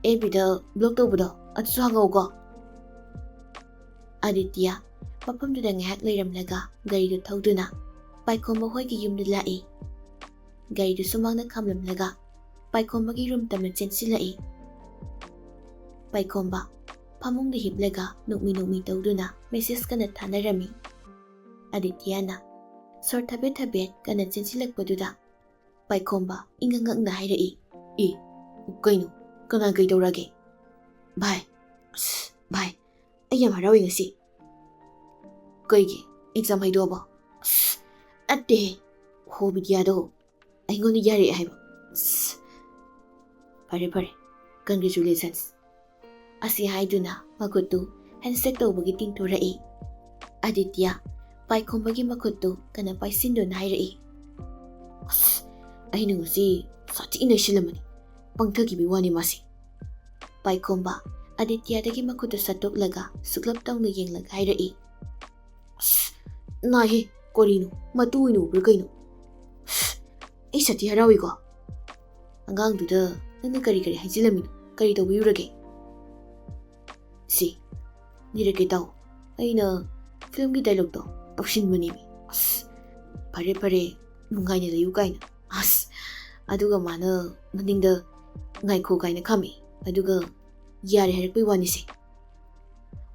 FBꯗ ꯕ꯭ꯂꯣꯛ ꯇꯧꯕꯗꯣ ꯑꯗꯨꯁꯨ ꯍꯪꯉꯛꯎꯀꯣ꯫ ꯑꯗꯤꯇ꯭ꯌ ꯃꯐꯝꯗꯨꯗ ꯉꯥꯏꯍꯥꯛ ꯂꯩꯔꯝꯂꯒ ꯒꯥꯔꯤꯗꯨ ꯊꯧꯗꯨꯅ ꯄꯥꯏꯈꯣꯝꯕ ꯍꯣꯏꯒꯤ ꯌꯨꯝꯗ ꯂꯥꯛꯏ꯫ ꯒꯥꯔꯤꯗꯨ ꯁꯨꯃꯥꯡꯗ ꯈꯥꯝꯂꯝꯂꯒ ꯄꯥꯏꯈꯣꯝꯕꯒꯤ ꯔꯨꯝ ꯇꯝꯅ ꯆꯦꯟꯁꯤꯜꯂꯛꯏ꯫ ꯄꯥꯏꯈꯣꯝꯕ ꯐꯃꯨꯡꯗ ꯍꯤꯞꯂꯒ ꯅꯣꯛꯃꯤ ꯇꯧꯗꯨꯅ ꯃꯦꯁꯦꯖ ꯀꯟꯅ ꯊꯥꯅꯔꯝꯃꯤ꯫ ꯑꯗꯤꯇ꯭ꯌꯅ ꯁꯣꯔ ꯊꯕꯦꯠ ꯀꯟꯅ ꯆꯦꯟꯁꯤꯜꯂꯛꯄꯗꯨꯗ ꯄꯥꯏꯈꯣꯝꯕ ꯏꯉꯛꯅ ꯍꯥꯏꯔꯛꯏ, ꯀꯩꯅꯣ, ꯀꯅꯥ ꯀꯩꯗꯧꯔꯒꯦ? ꯚꯥꯏ, ꯚꯥꯏ, ꯑꯩ ꯌꯥꯝ ꯍꯔꯥꯎꯏ ꯉꯁꯤ꯫ ꯀꯩꯒꯤ? ꯑꯦꯛꯖꯥꯝ ꯍꯩꯗꯣꯛꯑꯕꯣ? ꯅꯠꯇꯦꯍꯦ, ꯍꯣ ꯕꯤꯗ꯭ꯌꯥꯗꯣ ꯑꯩꯉꯣꯟꯗ ꯌꯥꯔꯛꯑꯦ ꯍꯥꯏꯕ꯫ ꯐꯔꯦ, ꯀꯪꯒ꯭ꯔꯦꯆꯨꯂꯦꯁꯟꯁ꯫ ꯑꯁꯤ ꯍꯥꯏꯗꯨꯅ ꯃꯈꯨꯠꯇꯨ ꯍꯦꯟꯁꯦꯛ ꯇꯧꯕꯒꯤ ꯇꯤꯡꯊꯣꯔꯛꯏ꯫ ꯑꯗꯤꯇ꯭ꯌ ꯄꯥꯏꯈꯣꯝꯕꯒꯤ ꯃꯈꯨꯠꯇꯨ ꯀꯟꯅ ꯄꯥꯏꯁꯤꯟꯗꯨꯅ ꯍꯥꯏꯔꯛꯏ, ꯑꯩꯅ ꯉꯁꯤ ꯁꯥꯊꯤ ꯅꯩꯁꯤꯜꯂꯝꯃꯅꯤ, ꯄꯪꯊꯈꯤꯕꯒꯤ ꯋꯥꯅꯤ ꯃꯥꯁꯤ꯫ ꯄꯥꯏꯈꯣꯝꯕ ꯑꯗꯤꯇ꯭ꯌꯗꯒꯤ ꯃꯈꯨꯠꯇꯨ ꯁꯠꯇꯣꯛꯂꯒ ꯁꯨꯛꯂꯞ ꯇꯧꯅ ꯌꯦꯡꯂꯒ ꯍꯥꯏꯔꯛꯏ, ꯅꯥꯏꯍꯦ, ꯀꯔꯤꯅꯣ, ꯃꯇꯨ ꯑꯣꯏꯅ ꯎꯕ꯭ꯔꯥ ꯀꯩꯅꯣ? ꯑꯩ ꯁꯥꯊꯤ ꯍꯔꯥꯎꯏꯀꯣ꯫ ꯑꯉꯥꯡꯗꯨꯗ ꯅꯪꯅ ꯀꯔꯤ ꯍꯥꯏꯖꯤꯜꯂꯝꯃꯤꯅꯣ? ꯀꯔꯤ ꯇꯧꯕꯤꯔꯨꯔꯒꯦ? ꯁꯤ ꯂꯤꯔꯛꯀꯦ ꯇꯥꯎ. ꯑꯩꯅ ꯐꯤल्मꯒꯤ ꯗꯥꯏꯂꯣꯛꯇꯣ ꯇꯧꯁꯤꯟꯕꯅꯦꯃꯤ. ꯑꯁ ꯐꯔꯦ ꯅꯨꯡꯉꯥꯏꯅ ꯂꯩꯌꯨ ꯀꯥꯏꯅ. ꯑꯁ ꯑꯗꯨꯒ ꯃꯥꯅ ꯃꯅꯤꯡꯗ ꯉꯥꯏꯈꯣ ꯀꯥꯏꯅ ꯈꯝꯃꯦ. ꯑꯗꯨꯒ ꯌꯥꯔꯦ ꯍꯥꯏꯔꯛꯄꯩ ꯋꯥꯅꯤꯁꯦ.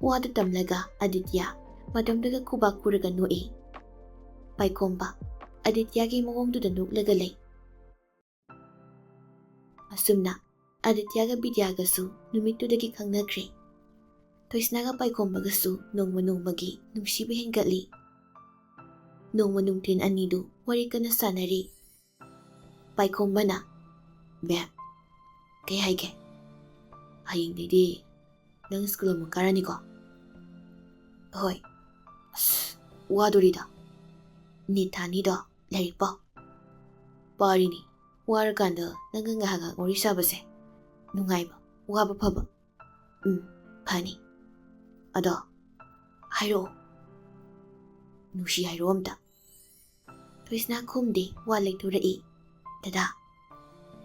ꯋꯥꯗꯨ ꯇꯝꯂꯒ ꯑꯗꯤꯇ꯭ꯌ ꯃꯇꯝꯗꯨꯗ ꯈꯨꯕꯥꯛ ꯈꯨꯔꯒ ꯅꯣꯛꯏ. ꯄꯥꯏꯈꯣꯝꯕ ꯑꯗꯤꯇ꯭ꯌꯒꯤ ꯃꯑꯣꯡꯗꯨꯗ ꯅꯣꯛꯂꯒ ꯂꯩ. ꯑꯁꯨꯝꯅ ꯑꯗꯤꯇ꯭ꯌꯒ ꯕꯤꯗ꯭ꯌꯥꯒꯁꯨ ꯅꯨꯃꯤꯠꯇꯨꯗꯒꯤ ꯈꯪꯅꯈ꯭ꯔꯦ. ꯊꯣꯏꯁꯅꯥꯒ ꯄꯥꯏꯈꯣꯝꯕꯒꯁꯨ ꯅꯣꯡꯃꯒꯤ ꯅꯨꯡꯁꯤꯕ ꯍꯦꯟꯒꯠꯂꯤ. ꯅꯣꯡꯃ ꯅꯨꯡꯊꯤꯟ ꯑꯅꯤꯗꯨ ꯋꯥꯔꯤ ꯀꯟꯅ ꯁꯥꯟꯅꯔꯤ. ꯄꯥꯏꯈꯣꯝꯕꯅ, ꯕꯦꯞ, ꯀꯩ ꯍꯥꯏꯒꯦ? ꯍꯌꯦꯡꯗꯩꯗꯤ ꯅꯪ ꯁ꯭ꯀꯨꯜ ꯑꯃꯨꯛ ꯀꯥꯔꯅꯤꯀꯣ? ꯍꯣꯏ. ꯑꯁ ꯋꯥꯗꯣꯔꯤꯗ. ꯅꯤꯠ ꯊꯥꯅꯤꯗꯣ, ꯂꯥꯏꯔꯤꯛ ꯄꯥꯎ. ꯄꯥꯔꯤꯅꯤ. ꯋꯥꯔꯀꯥꯟꯗ ꯅꯪꯒ ꯉꯥꯏꯍꯥꯛ ꯋꯥꯔꯤ ꯁꯥꯕꯁꯦ ꯅꯨꯡꯉꯥꯏꯕ, ꯋꯥꯕ ꯐꯕ. ꯐꯅꯤ. ꯑꯗꯣ ꯍꯥꯏꯔꯛꯑꯣ. ꯅꯨꯡꯁꯤ ꯍꯥꯏꯔꯣ ꯑꯝꯇ. ꯊꯣꯏꯁꯅꯥ ꯈꯨꯝꯗꯦ, ꯋꯥ ꯂꯩꯊꯣꯔꯛꯏ. ꯗꯗꯥ.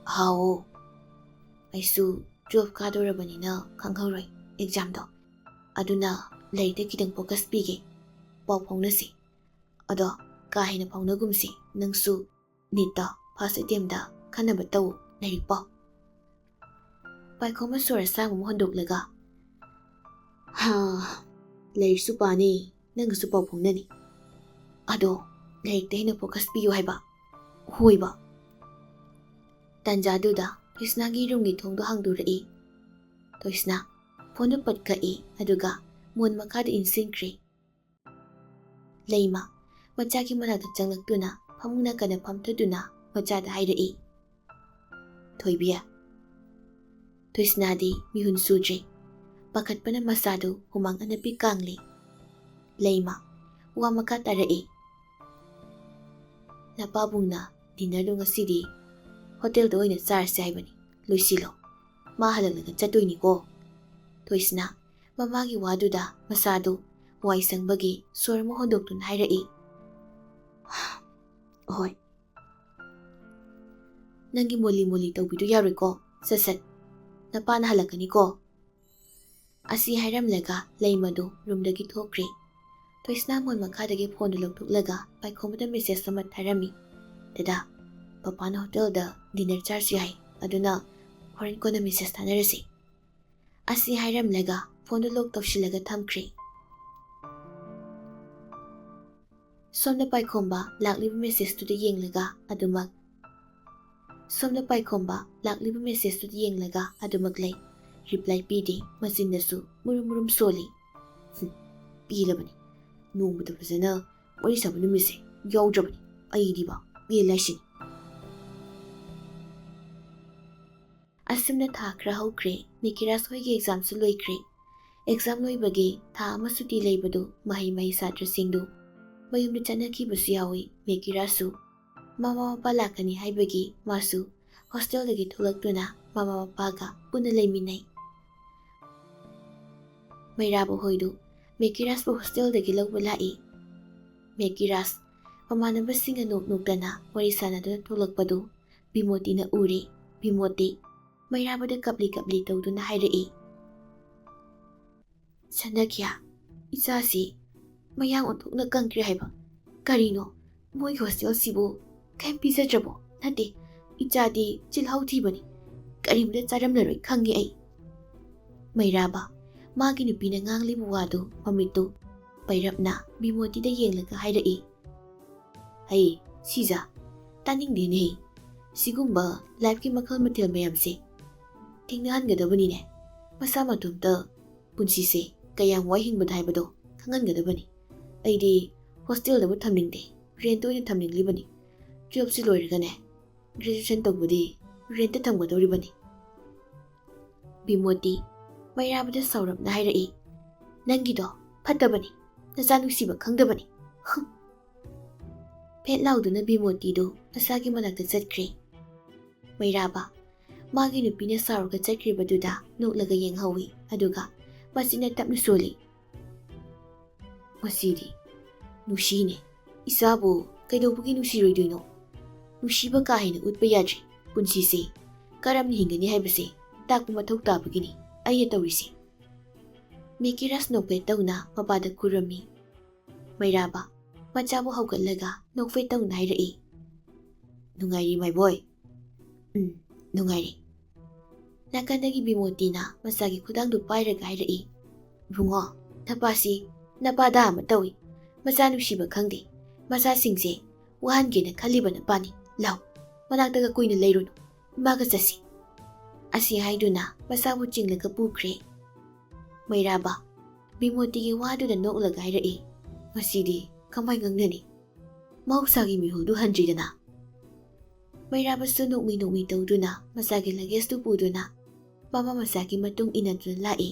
ꯍꯥꯎ. ꯑꯩꯁꯨ 12 ꯀꯥꯗꯣꯔꯕꯅꯤꯅ ꯈꯪꯍꯧꯔꯣꯏ ꯑꯦꯛꯖꯥꯝꯗꯣ. ꯑꯗꯨꯅ ꯂꯥꯏꯔꯤꯛꯇ ꯈꯤꯇꯪ ꯐꯣꯀꯁ ꯄꯤꯒꯦ. ꯄꯥꯎ ꯐꯥꯎꯅꯁꯤ. ꯑꯗꯣ ꯀꯥ ꯍꯦꯟꯅ ꯐꯥꯎꯅꯒꯨꯝꯁꯤ. ꯅꯪꯁꯨ ꯅꯤꯠꯇ ꯐꯥꯔꯁ ꯑꯦꯇꯦꯝꯞꯇ ꯈꯟꯅꯕ ꯇꯧ. ꯂꯥꯏꯔꯤꯛ ꯄꯥꯎ. ꯄꯥꯏꯈꯣꯝꯕ ꯁꯣꯔ ꯑꯁꯥꯡꯕ ꯑꯃ ꯍꯣꯟꯗꯣꯛꯂꯒ, ꯂꯥꯏꯔꯤꯛꯁꯨ ꯄꯥꯅꯤ, ꯅꯪꯒꯁꯨ ꯄꯥꯎ ꯐꯥꯎꯅꯅꯤ. ꯑꯗꯣ ꯂꯥꯏꯔꯤꯛꯇ ꯍꯦꯟꯅ ꯐꯣꯀꯁ ꯄꯤꯌꯨ ꯍꯥꯏꯕ. ꯍꯣꯏꯕ. ꯇꯥꯟꯖꯥꯗꯨꯗ ꯊꯣꯏꯁꯅꯥꯒꯤ ꯔꯨꯝꯒꯤ ꯊꯣꯡꯗꯣ ꯍꯥꯡꯗꯣꯔꯛꯏ. ꯊꯣꯏꯁꯅꯥ ꯐꯣꯟꯗꯨ ꯄꯠ ꯀꯛꯏ ꯑꯗꯨꯒ ꯃꯣꯟ ꯃꯈꯥꯗ ꯏꯟꯁꯤꯟꯈ꯭ꯔꯦ. ꯂꯩꯃ ꯃꯆꯥꯒꯤ ꯃꯅꯥꯛꯇ ꯆꯪꯂꯛꯇꯨꯅ ꯐꯃꯨꯡ ꯅꯥꯀꯟꯗ ꯐꯝꯊꯗꯨꯅ ꯃꯆꯥꯗ ꯍꯥꯏꯔꯛꯏ. ꯊꯣꯏꯕꯤ. ꯊꯣꯏꯁꯅꯥꯗꯤ ꯃꯤꯍꯨꯟ ꯁꯨꯗ꯭ꯔꯦ. ꯄꯥꯈꯠꯄꯅ ꯃꯁꯥꯗꯨ ꯍꯨꯃꯥꯡ ꯑꯅꯞꯄꯤ ꯀꯥꯡꯂꯤ. ꯂꯩꯃ ꯋꯥ ꯃꯈꯥ ꯇꯥꯔꯛꯏ. ꯅꯄꯥꯕꯨꯡꯅ ꯗꯤꯅꯔꯗꯣ ꯉꯁꯤꯗꯤ ꯍꯣꯇꯦꯜꯗ ꯑꯣꯏꯅ ꯆꯥꯔꯁꯦ ꯍꯥꯏꯕꯅꯤ. ꯂꯣꯏꯁꯤꯜꯂꯣ. ꯃꯥ ꯍꯜꯂꯛꯂꯒ ꯆꯠꯇꯣꯏꯅꯤꯀꯣ. ꯊꯣꯏꯁꯅꯥ ꯃꯃꯥꯒꯤ ꯋꯥꯗꯨꯗ ꯃꯁꯥꯗꯨ ꯋꯥꯏ ꯁꯪꯕꯒꯤ ꯁꯣꯔ ꯑꯃ ꯍꯣꯟꯗꯣꯛꯇꯨꯅ ꯍꯥꯏꯔꯛꯏ. ꯍꯣꯏ. ꯅꯪꯒꯤ ꯃꯣꯂꯤ ꯇꯧꯕꯤꯗꯨ ꯌꯥꯔꯣꯏꯀꯣ. ꯁꯠ ꯅꯄꯥꯅ ꯍꯜꯂꯛꯀꯅꯤꯀꯣ. ꯑꯁꯤ ꯍꯥꯏꯔꯝꯂꯒ ꯂꯩꯃꯗꯨ ꯔꯨꯝꯗꯒꯤ ꯊꯣꯛꯈ꯭ꯔꯦ. ꯊꯣꯏꯁꯅꯥ ꯃꯣꯟ ꯃꯈꯥꯗꯒꯤ ꯐꯣꯟꯗꯨ ꯂꯧꯊꯣꯛꯂꯒ ꯄꯥꯏꯈꯣꯝꯕꯗ ꯃꯦꯁꯦꯖ ꯑꯃ ꯊꯥꯔꯝꯃꯤ. ꯗꯗꯥ, ꯄꯄꯥꯅ ꯍꯣꯇꯦꯜꯗ ꯗꯤꯅꯔ ꯆꯥꯔꯁꯤ ꯍꯥꯏ. ꯑꯗꯨꯅ ꯍꯣꯔꯦꯟ ꯀꯣꯟꯅ ꯃꯦꯁꯦꯖ ꯊꯥꯅꯔꯁꯤ. ꯑꯁꯤ ꯍꯥꯏꯔꯝꯂꯒ ꯐꯣꯟꯗꯨ ꯂꯣꯛ ꯇꯧꯁꯤꯜꯂꯒ ꯊꯝꯈ꯭ꯔꯦ. ꯁꯣꯝꯗ ꯄꯥꯏꯈꯣꯝꯕ ꯂꯥꯛꯂꯤꯕ ꯃꯦꯁꯦꯖꯇꯨꯗ ꯌꯦꯡꯂꯒ ꯑꯗꯨꯃꯛ ꯂꯩ. ꯔꯤꯄ꯭ꯂꯥꯏ ꯄꯤꯗꯦ. ꯃꯆꯤꯟꯗꯁꯨ ꯃꯨꯔꯨꯝ ꯁꯣꯜꯂꯤ. ꯄꯤꯔꯕꯅꯤ. ꯅꯣꯡꯃꯗ ꯐꯖꯅ ꯋꯥꯔꯤ ꯁꯥꯕ ꯅꯨꯃꯤꯠꯁꯦ ꯌꯥꯎꯗ꯭ꯔꯕꯅꯤ. ꯑꯩꯗꯤꯕ ꯄꯦꯜꯂꯥꯏꯁꯤꯅꯤ. ꯑꯁꯨꯝꯅ ꯊꯥ ꯈꯔ ꯍꯧꯈ꯭ꯔꯦ. ꯃꯤꯀꯤꯔꯥꯁ ꯍꯣꯏꯒꯤ ꯑꯦꯛꯖꯥꯝꯁꯨ ꯂꯣꯏꯈ꯭ꯔꯦ. ꯑꯦꯛꯖꯥꯝ ꯂꯣꯏꯕꯒꯤ ꯊꯥ ꯑꯃ ꯁꯨꯇꯤ ꯂꯩꯕꯗꯨ ꯃꯍꯩ ꯁꯥꯇ꯭ꯔꯁꯤꯡꯗꯨ ꯃꯌꯨꯝꯗ ꯆꯠꯅꯈꯤꯕꯁꯨ ꯌꯥꯎꯏ. ꯃꯤꯀꯤꯔꯥꯁꯁꯨ ꯃꯃꯥ ꯃꯄꯥ ꯂꯥꯛꯀꯅꯤ ꯍꯥꯏꯕꯒꯤ ꯃꯥꯁꯨ ꯍꯣꯁꯇꯦꯜꯗꯒꯤ ꯊꯣꯛꯂꯛꯇꯨꯅ ꯃꯃꯥ ꯃꯄꯥꯒ ꯄꯨꯟꯅ ꯂꯩꯃꯤꯟꯅꯩ. ꯃꯩꯔꯥꯕ ꯍꯣꯏꯗꯨ ꯃꯤꯀꯤꯔꯥꯁꯄꯨ ꯍꯣꯁꯇꯦꯜꯗꯒꯤ ꯂꯧꯕ ꯂꯥꯛꯏ. ꯃꯤꯀꯤꯔꯥꯁ ꯃꯃꯥꯟꯅꯕꯁꯤꯡꯒ ꯅꯣꯛꯅꯣꯛꯇꯅ ꯋꯥꯔꯤ ꯁꯥꯟꯅꯗꯨꯅ ꯊꯣꯛꯂꯛꯄꯗꯨ ꯕꯤꯃꯣꯇꯤꯅ ꯎꯔꯦ. ꯕꯤꯃꯣꯇꯤ ꯃꯩꯔꯥꯕꯗ ꯀꯞꯂꯤ ꯇꯧꯗꯨꯅ ꯍꯥꯏꯔꯛꯏ. ꯁꯅꯥꯈ꯭ꯌꯥ, ꯏꯆꯥꯁꯤ ꯃꯌꯥꯡ ꯑꯣꯟꯊꯣꯛꯅ ꯀꯪꯈ꯭ꯔꯦ ꯍꯥꯏꯕ. ꯀꯔꯤꯅꯣ ꯃꯣꯏꯒꯤ ꯍꯣꯁꯇꯦꯜꯁꯤꯕꯨ ꯀꯩꯝ ꯄꯤꯖꯗ꯭ꯔꯕꯣ? ꯅꯠꯇꯦ, ꯏꯆꯥꯗꯤ ꯆꯤꯜꯍꯥꯎ ꯊꯤꯕꯅꯤ. ꯀꯔꯤꯝꯇ ꯆꯥꯔꯝꯂꯔꯣꯏ ꯈꯪꯉꯤ ꯑꯩ. ꯃꯩꯔꯥꯕ ꯃꯥꯒꯤ ꯅꯨꯄꯤꯅ ꯉꯥꯡꯂꯤꯕ ꯋꯥꯗꯨ ꯃꯃꯤꯠꯇꯨ ꯄꯩꯔꯞꯅ ꯕꯤꯃꯣꯇꯤꯗ ꯌꯦꯡꯂꯒ ꯍꯥꯏꯔꯛꯏ. ꯍꯩ ꯁꯤꯖꯥ, ꯇꯥꯅꯤꯡꯗꯦꯅꯦ. ꯁꯤꯒꯨꯝꯕ ꯂꯥꯏꯐꯀꯤ ꯃꯈꯜ ꯃꯊꯦꯜ ꯃꯌꯥꯝꯁꯦ ꯊꯦꯡꯅꯍꯟꯒꯗꯕꯅꯤꯅꯦ. ꯃꯁꯥ ꯃꯇꯣꯝꯇ ꯄꯨꯟꯁꯤꯁꯦ ꯀꯌꯥꯝ ꯋꯥꯏ ꯍꯤꯡꯕꯗ ꯍꯥꯏꯕꯗꯣ ꯈꯪꯍꯟꯒꯗꯕꯅꯤ. ꯑꯩꯗꯤ ꯍꯣꯁꯇꯦꯜꯗꯕꯨ ꯊꯝꯅꯤꯡꯗꯦ. ꯔꯦꯟꯇ ꯑꯣꯏꯅ ꯊꯝꯅꯤꯡꯂꯤꯕꯅꯤ. 12ꯁꯤ ꯂꯣꯏꯔꯒꯅꯦ ꯒ꯭ꯔꯦꯖꯨꯑꯦꯁꯟ ꯇꯧꯕꯗꯤ ꯔꯦꯟꯇ ꯊꯝꯒꯗꯧꯔꯤꯕꯅꯤ. ꯕꯤꯃꯣꯇꯤ ꯃꯩꯔꯥꯕꯗ ꯁꯥꯎꯔꯞꯅ ꯍꯥꯏꯔꯛꯏ. ꯅꯪꯒꯤꯗꯣ ꯐꯠꯇꯕꯅꯤ. ꯅꯆꯥ ꯅꯨꯡꯁꯤꯕ ꯈꯪꯗꯕꯅꯤ. ꯐꯦꯠ ꯂꯥꯎꯗꯨꯅ ꯕꯤꯃꯣꯇꯤꯗꯨ ꯃꯁꯥꯒꯤ ꯃꯅꯥꯛꯇ ꯆꯠꯈ꯭ꯔꯦ. ꯃꯩꯔꯥꯕ ꯃꯥꯒꯤ ꯅꯨꯄꯤꯅ ꯁꯥꯎꯔꯒ ꯆꯠꯈ꯭ꯔꯤꯕꯗꯨꯗ ꯅꯣꯛꯂꯒ ꯌꯦꯡꯍꯧꯏ. ꯑꯗꯨꯒ ꯃꯆꯤꯟꯅ ꯇꯞꯅ ꯁꯣꯜꯂꯤ. ꯃꯁꯤꯗꯤ ꯅꯨꯡꯁꯤꯅꯦ. ꯏꯆꯥꯕꯨ ꯀꯩꯗꯧꯕꯒꯤ ꯅꯨꯡꯁꯤꯔꯣꯏꯗꯣꯏꯅꯣ? ꯅꯨꯡꯁꯤꯕ ꯀꯥ ꯍꯦꯟꯅ ꯎꯠꯄ ꯌꯥꯗ꯭ꯔꯤ. ꯄꯨꯟꯁꯤꯁꯦ ꯀꯔꯝꯅ ꯍꯤꯡꯒꯅꯤ ꯍꯥꯏꯕꯁꯤ ꯇꯥꯛꯄ ꯃꯊꯧ ꯇꯥꯕꯒꯤꯅꯤ ꯑꯩꯅ ꯇꯧꯔꯤꯁꯤ꯫ ꯃꯦꯀꯤꯔꯁ ꯅꯣꯛꯐꯦꯠ ꯇꯧꯅ ꯃꯄꯥꯗ ꯈꯨꯔꯝꯃꯤ꯫ ꯃꯩꯔꯥꯕ ꯃꯆꯥꯕꯨ ꯍꯧꯒꯠꯂꯒ ꯅꯣꯛꯐꯦꯠ ꯇꯧꯅ ꯍꯥꯏꯔꯛꯏ꯫ ꯅꯨꯡꯉꯥꯏꯔꯤ ꯃꯥꯏꯕꯣꯏ? ꯅꯨꯡꯉꯥꯏꯔꯤ꯫ ꯅꯥꯀꯟꯗꯒꯤ ꯕꯤꯃꯣꯇꯤꯅ ꯃꯆꯥꯒꯤ ꯈꯨꯗꯥꯡꯗꯨ ꯄꯥꯏꯔꯒ ꯍꯥꯏꯔꯛꯏ꯫ ꯏꯕꯨꯡꯉꯣ, ꯅꯄꯥꯁꯤ ꯅꯄꯥꯗꯥ ꯑꯃ ꯇꯧꯏ, ꯃꯆꯥ ꯅꯨꯡꯁꯤꯕ ꯈꯪꯗꯦ, ꯃꯆꯥꯁꯤꯡꯁꯦ ꯋꯥꯍꯟꯒꯦꯅ ꯈꯜꯂꯤꯕ ꯅꯄꯥꯅꯤ, ꯂꯥꯎ ꯃꯅꯥꯛꯇꯒ ꯀꯨꯏꯅ ꯂꯩꯔꯨꯅꯨ, ꯏꯃꯥꯒ ꯆꯠꯁꯤ꯫ ꯑꯁꯤ ꯍꯥꯏꯗꯨꯅ ꯃꯆꯥꯕꯨ ꯆꯤꯡꯂꯒ ꯄꯨꯈ꯭ꯔꯦ꯫ ꯃꯩꯔꯥꯕ ꯕꯤꯃꯣꯇꯤꯒꯤ ꯋꯥꯗꯨꯗ ꯅꯣꯛꯂꯒ ꯍꯥꯏꯔꯛꯏ꯫ ꯉꯁꯤꯗꯤ ꯀꯃꯥꯏ ꯉꯪꯅꯅꯤ? ꯃꯍꯧꯁꯥꯒꯤ ꯃꯤꯍꯨꯜꯗꯨ ꯍꯟꯗ꯭ꯔꯤꯗꯅ꯫ ꯃꯩꯔꯥꯕꯁꯨ ꯅꯣꯛꯃꯤ ꯇꯧꯗꯨꯅ ꯃꯆꯥꯒꯤ ꯂꯒꯦꯖꯇꯨ ꯄꯨꯗꯨꯅ ꯃꯃꯥ ꯃꯆꯥꯒꯤ ꯃꯇꯨꯡ ꯏꯟꯅꯗꯨꯅ ꯂꯥꯛꯏ꯫